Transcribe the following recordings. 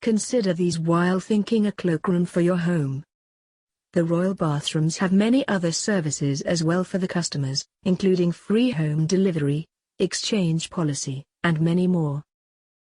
Consider these while thinking a cloakroom for your home. The Royal Bathrooms have many other services as well for the customers, including free home delivery, exchange policy, and many more.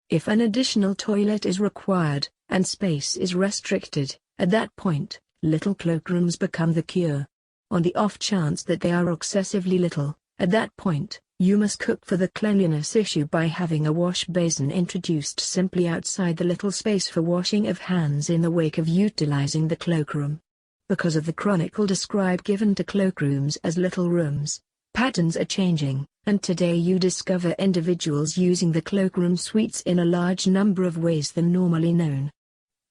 If an additional toilet is required, and space is restricted, at that point, little cloakrooms become the cure. On the off chance that they are excessively little, at that point, you must cook for the cleanliness issue by having a wash basin introduced simply outside the little space for washing of hands in the wake of utilizing the cloakroom. Because of the chronicle described given to cloakrooms as little rooms, patterns are changing, and today you discover individuals using the cloakroom suites in a large number of ways than normally known.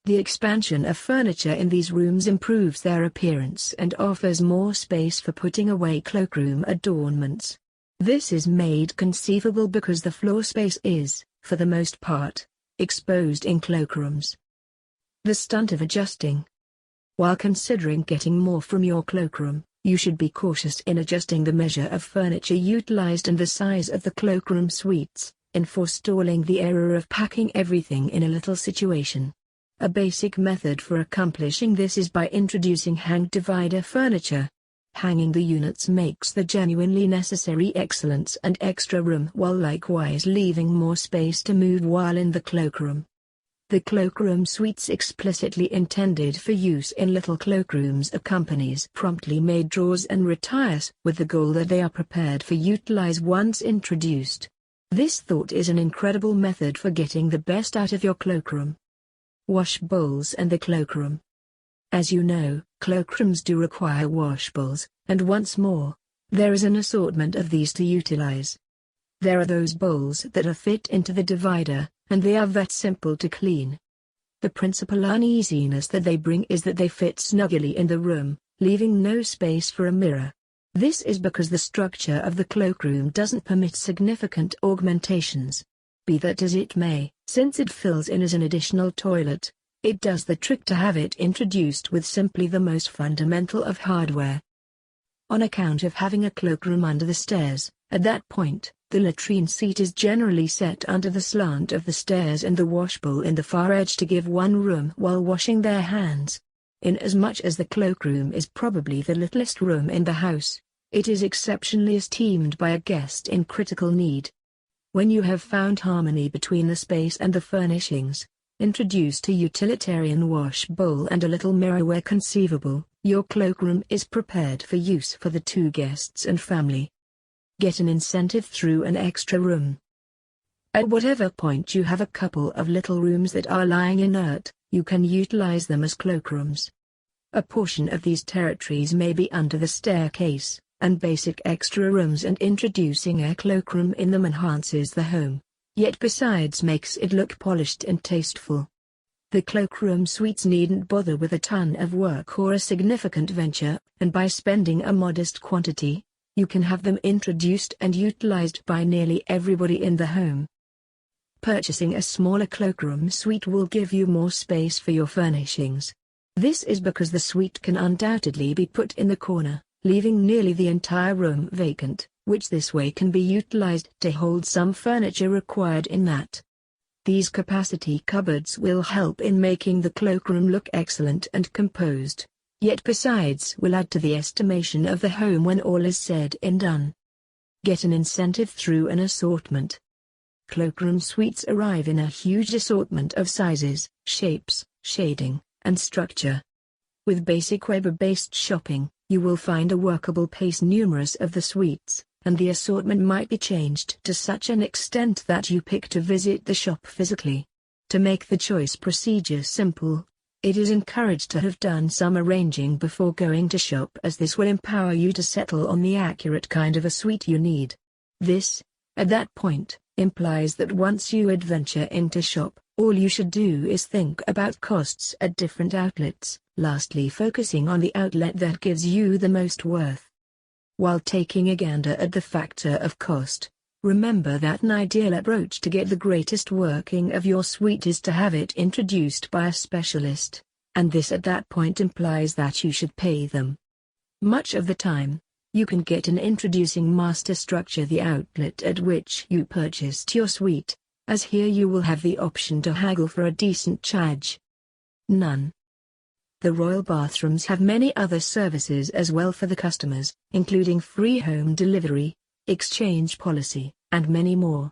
The expansion of furniture in these rooms improves their appearance and offers more space for putting away cloakroom adornments. This is made conceivable because the floor space is, for the most part, exposed in cloakrooms. The stunt of adjusting. While considering getting more from your cloakroom, you should be cautious in adjusting the measure of furniture utilized and the size of the cloakroom suites, in forestalling the error of packing everything in a little situation. A basic method for accomplishing this is by introducing hang divider furniture. Hanging the units makes the genuinely necessary excellence and extra room while likewise leaving more space to move while in the cloakroom. The cloakroom suites explicitly intended for use in little cloakrooms accompanies promptly made drawers and retires with the goal that they are prepared for utilize once introduced. This thought is an incredible method for getting the best out of your cloakroom. Wash bowls and the cloakroom. As you know, cloakrooms do require wash bowls, and once more, there is an assortment of these to utilize. There are those bowls that are fit into the divider, and they are that simple to clean. The principal uneasiness that they bring is that they fit snugly in the room, leaving no space for a mirror. This is because the structure of the cloakroom doesn't permit significant augmentations. Be that as it may, since it fills in as an additional toilet, it does the trick to have it introduced with simply the most fundamental of hardware. On account of having a cloakroom under the stairs, at that point, the latrine seat is generally set under the slant of the stairs and the washbowl in the far edge to give one room while washing their hands. Inasmuch as the cloakroom is probably the littlest room in the house, it is exceptionally esteemed by a guest in critical need. When you have found harmony between the space and the furnishings, introduced a utilitarian wash bowl and a little mirror where conceivable, your cloakroom is prepared for use for the two guests and family. Get an incentive through an extra room. At whatever point you have a couple of little rooms that are lying inert, you can utilize them as cloakrooms. A portion of these territories may be under the staircase, and basic extra rooms, and introducing a cloakroom in them enhances the home, yet besides makes it look polished and tasteful. The cloakroom suites needn't bother with a ton of work or a significant venture, and by spending a modest quantity, you can have them introduced and utilized by nearly everybody in the home. Purchasing a smaller cloakroom suite will give you more space for your furnishings. This is because the suite can undoubtedly be put in the corner, leaving nearly the entire room vacant, which this way can be utilized to hold some furniture required in that. These capacity cupboards will help in making the cloakroom look excellent and composed, yet besides will add to the estimation of the home when all is said and done. Get an incentive through an assortment. Cloakroom suites arrive in a huge assortment of sizes, shapes, shading, and structure. With basic web-based shopping, you will find a workable pace numerous of the suites, and the assortment might be changed to such an extent that you pick to visit the shop physically. To make the choice procedure simple, it is encouraged to have done some arranging before going to shop, as this will empower you to settle on the accurate kind of a suite you need. This, at that point, implies that once you adventure into shop, all you should do is think about costs at different outlets, lastly focusing on the outlet that gives you the most worth. While taking a gander at the factor of cost, remember that an ideal approach to get the greatest working of your suite is to have it introduced by a specialist, and this at that point implies that you should pay them. Much of the time, you can get an introducing master structure the outlet at which you purchased your suite, as here you will have the option to haggle for a decent charge. None. The royal bathrooms have many other services as well for the customers, including free home delivery, exchange policy, and many more.